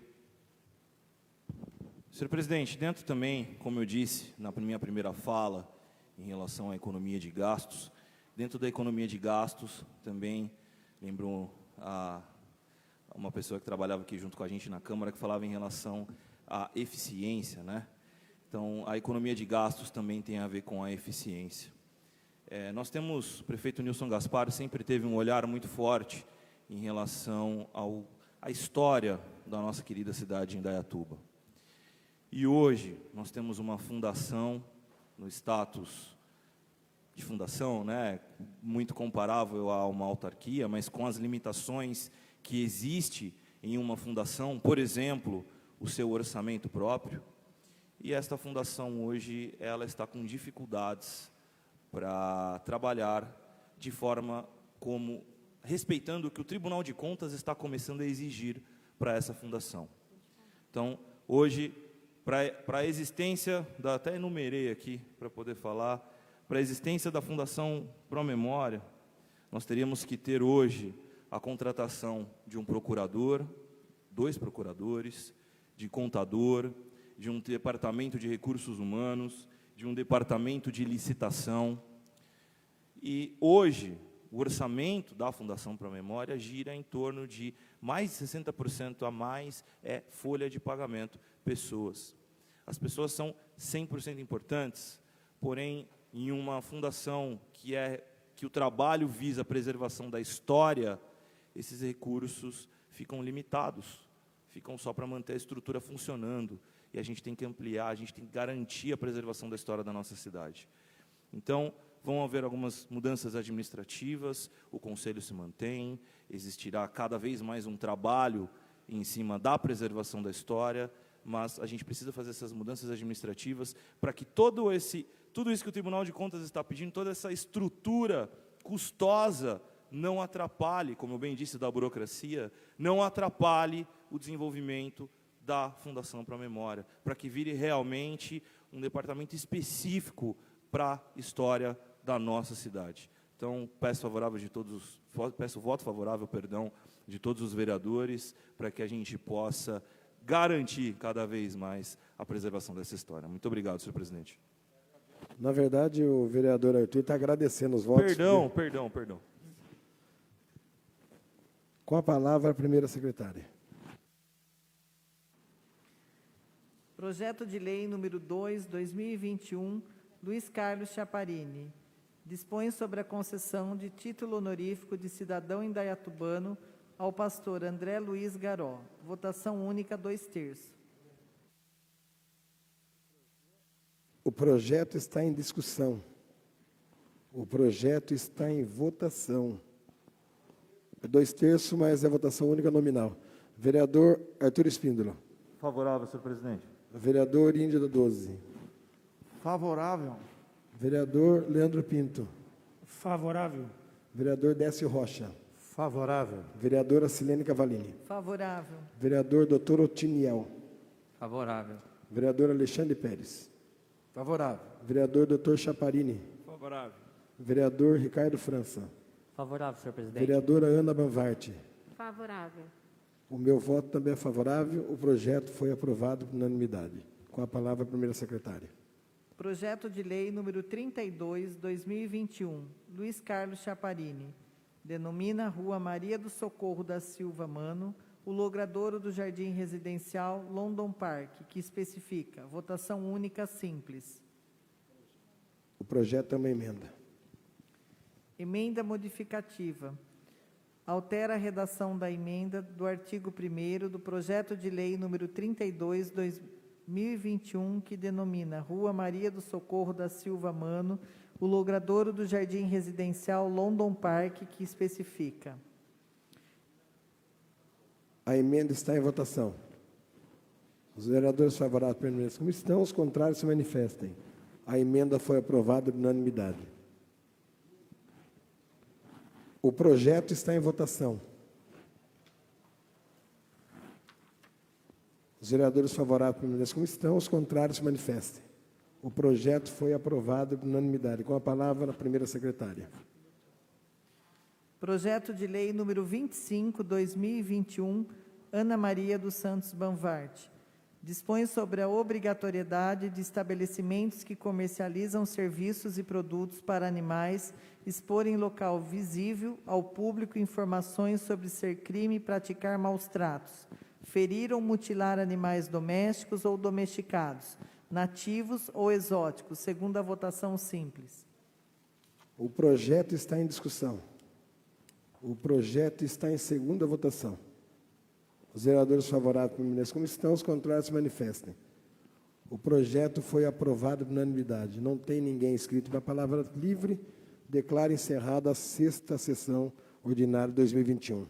Senhor presidente, dentro também, como eu disse na minha primeira fala, em relação à economia de gastos, dentro da economia de gastos, também lembro uma pessoa que trabalhava aqui junto com a gente na Câmara, que falava em relação à eficiência, né? Então, a economia de gastos também tem a ver com a eficiência. Nós temos, o prefeito Nilson Gaspar sempre teve um olhar muito forte em relação à história da nossa querida cidade de Indaiatuba. E hoje nós temos uma fundação no status de fundação, né, muito comparável a uma autarquia, mas com as limitações que existe em uma fundação, por exemplo, o seu orçamento próprio. E esta fundação hoje ela está com dificuldades para trabalhar de forma como respeitando o que o Tribunal de Contas está começando a exigir para essa fundação. Então, hoje, para a existência, até enumerei aqui para poder falar, para a existência da Fundação Promemória, nós teríamos que ter hoje a contratação de um procurador, 2 procuradores, de contador, de um departamento de recursos humanos, de um departamento de licitação. E hoje, o orçamento da Fundação Promemória gira em torno de mais de 60% a mais folha de pagamento, pessoas. As pessoas são 100% importantes, porém, em uma fundação que o trabalho visa a preservação da história, esses recursos ficam limitados, ficam só para manter a estrutura funcionando, e a gente tem que ampliar, a gente tem que garantir a preservação da história da nossa cidade. Então, vão haver algumas mudanças administrativas, o Conselho se mantém, existirá cada vez mais um trabalho em cima da preservação da história, mas a gente precisa fazer essas mudanças administrativas para que todo esse tudo isso que o Tribunal de Contas está pedindo, toda essa estrutura custosa, não atrapalhe, como eu bem disse, da burocracia, não atrapalhe o desenvolvimento da Fundação para a Memória, para que vire realmente um departamento específico para a história da nossa cidade. Então, peço voto favorável, de todos os vereadores, para que a gente possa garantir cada vez mais a preservação dessa história. Muito obrigado, senhor presidente. Na verdade, o vereador Arthur está agradecendo os votos. Perdão. Com a palavra, a primeira secretária. Projeto de Lei número 2/2021, Luiz Carlos Chaparini. Dispõe sobre a concessão de título honorífico de cidadão indaiatubano ao pastor André Luiz Garó. Votação única, 2/3. O projeto está em discussão. O projeto está em votação. É 2/3, mas é votação única nominal. Vereador Arthur Espíndola. Favorável, senhor presidente. Vereador Índia da 12. Favorável. Vereador Leandro Pinto. Favorável. Vereador Décio Rocha. Favorável. Vereadora Silene Cavalini. Favorável. Vereador Dr. Otiniel. Favorável. Vereador Alexandre Pérez. Favorável. Vereador Dr. Chaparini. Favorável. Vereador Ricardo França. Favorável, senhor presidente. Vereadora Ana Banvart. Favorável. O meu voto também é favorável. O projeto foi aprovado por unanimidade. Com a palavra, a primeira secretária. Projeto de Lei número 32/2021, Luiz Carlos Chaparini. Denomina Rua Maria do Socorro da Silva Mano, o logradouro do Jardim Residencial London Park, que especifica votação única simples. O projeto é uma emenda. Emenda modificativa. Altera a redação da emenda do artigo 1º do projeto de lei número 32/2021, que denomina Rua Maria do Socorro da Silva Mano, o logradouro do Jardim Residencial London Park, que especifica. A emenda está em votação. Os vereadores favoráveis permaneçam como estão, os contrários se manifestem. A emenda foi aprovada por unanimidade. O projeto está em votação. Os vereadores favoráveis permaneçam como estão, os contrários se manifestem. O projeto foi aprovado por unanimidade. Com a palavra, a primeira secretária. Projeto de Lei número 25/2021, Ana Maria dos Santos Banvart. Dispõe sobre a obrigatoriedade de estabelecimentos que comercializam serviços e produtos para animais expor em local visível ao público informações sobre ser crime praticar maus tratos, ferir ou mutilar animais domésticos ou domesticados, nativos ou exóticos, segundo a votação simples. O projeto está em discussão. O projeto está em segunda votação. Os vereadores favoráveis permaneçam como estão, os contrários se manifestem. O projeto foi aprovado por unanimidade. Não tem ninguém inscrito para a palavra livre. Declaro encerrada a 6ª sessão ordinária de 2021.